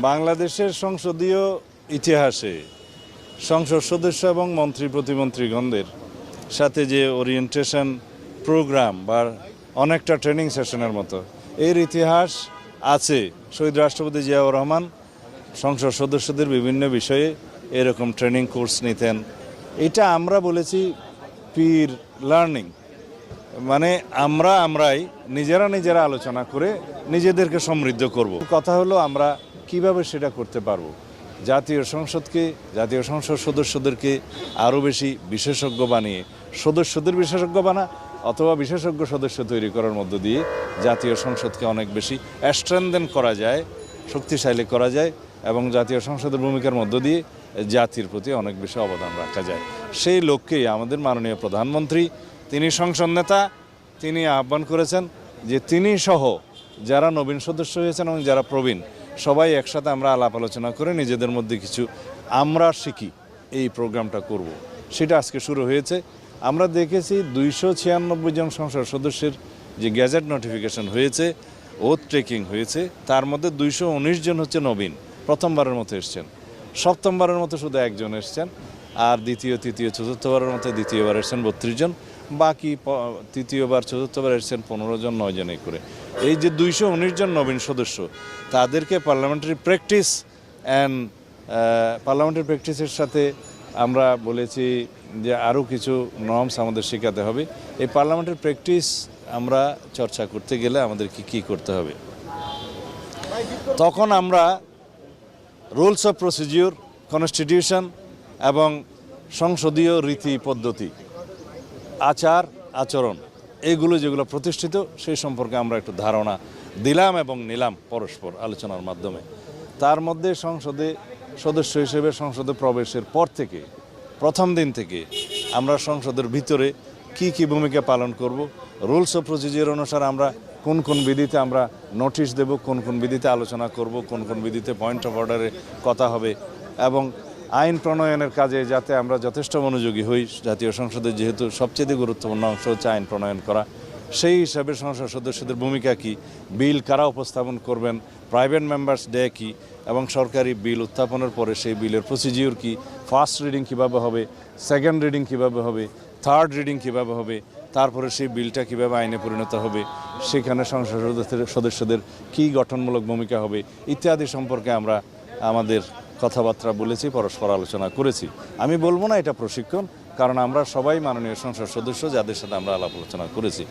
বাংলাদেশের সংসদীয় ইতিহাসে সংসদ সদস্য এবং মন্ত্রী প্রতিমন্ত্রীগণদের সাথে যে ওরিয়েন্টেশন প্রোগ্রাম বা অনেকটা ট্রেনিং সেশনের মতো এর ইতিহাস আছে। শহীদ রাষ্ট্রপতি জিয়াউর রহমান সংসদ সদস্যদের বিভিন্ন বিষয়ে এরকম ট্রেনিং কোর্স নিতেন। এটা আমরা বলেছি পির লার্নিং, মানে আমরাই নিজেরা আলোচনা করে নিজেদেরকে সমৃদ্ধ করব। কথা হলো আমরা কিভাবে সেটা করতে পারবো। জাতীয় সংসদ সদস্যদেরকে আরও বেশি বিশেষজ্ঞ বানিয়ে সদস্যদের বিশেষজ্ঞ বানা অথবা বিশেষজ্ঞ সদস্য তৈরি করার মধ্য দিয়ে জাতীয় সংসদকে অনেক বেশি স্ট্রেনথেন করা যায়, শক্তিশালী করা যায় এবং জাতীয় সংসদের ভূমিকার মধ্য দিয়ে জাতির প্রতি অনেক বেশি অবদান রাখা যায়। সেই লক্ষ্যেই আমাদের মাননীয় প্রধানমন্ত্রী, তিনি সংসদ নেতা, তিনি আহ্বান করেছেন যে তিনি সহ যারা নবীন সদস্য হয়েছেন এবং যারা প্রবীণ সবাই একসাথে আমরা আলাপ আলোচনা করে নিজেদের মধ্যে কিছু আমরা শিখি এই প্রোগ্রামটা করব। সেটা আজকে শুরু হয়েছে। আমরা দেখেছি 296 জন সংসদ সদস্যের যে গ্যাজেট নোটিফিকেশন হয়েছে, ওথ ট্রেকিং হয়েছে, তার মধ্যে 219 জন হচ্ছে নবীন, প্রথমবারের মতো এসছেন। সপ্তমবারের মতো শুধু একজন এসছেন, আর দ্বিতীয় তৃতীয় চতুর্থবারের মতো দ্বিতীয়বার এসছেন 32 জন, বাকি তৃতীয়বার চতুর্থবার এসছেন 15 জন, 9 জনে করে। এই যে 219 জন নবীন সদস্য, তাদেরকে পার্লামেন্টারি প্র্যাকটিসের সাথে আমরা বলেছি যে আরও কিছু নর্মস আমাদের শেখাতে হবে। এই পার্লামেন্টারি প্র্যাকটিস আমরা চর্চা করতে গেলে আমাদের কি করতে হবে, তখন আমরা রুলস অফ প্রসিডিউর, কনস্টিটিউশন এবং সংসদীয় রীতি পদ্ধতি, আচরণ এগুলো যেগুলো প্রতিষ্ঠিত সেই সম্পর্কে আমরা একটু ধারণা দিলাম এবং নিলাম পরস্পর আলোচনার মাধ্যমে। তার মধ্যে সংসদে সদস্য হিসেবে সংসদে প্রবেশের পর থেকে প্রথম দিন থেকে আমরা সংসদের ভিতরে কি ভূমিকা পালন করব, রুলস অফ প্রসিডিউর অনুসারে আমরা কোন বিধিতে আমরা নোটিশ দেব, কোন বিধিতে আলোচনা করব, কোন বিধিতে পয়েন্ট অফ অর্ডারে কথা হবে এবং আইন প্রণয়নের কাজে যাতে আমরা যথেষ্ট মনোযোগী হই। জাতীয় সংসদের যেহেতু সবচেয়ে গুরুত্বপূর্ণ অংশ হচ্ছে আইন প্রণয়ন করা, সেই হিসাবে সংসদ সদস্যদের ভূমিকা কি, বিল কারা উপস্থাপন করবেন, প্রাইভেট মেম্বার্স ডে কি এবং সরকারি বিল উত্থাপনের পরে সেই বিলের প্রসিডিউর কি, ফার্স্ট রিডিং কীভাবে হবে, সেকেন্ড রিডিং কীভাবে হবে, থার্ড রিডিং কীভাবে হবে, তারপরে সেই বিলটা কীভাবে আইনে পরিণত হবে, সেখানে সংসদ সদস্যদের কী গঠনমূলক ভূমিকা হবে ইত্যাদি সম্পর্কে আমরা আমাদের কথাবার্তা বলেছি, পরস্পর আলোচনা করেছি। আমি বলবো না এটা প্রশিক্ষণ, কারণ আমরা সবাই মাননীয় সংসদ সদস্য যাদের সাথে আমরা আলাপ আলোচনা করেছি।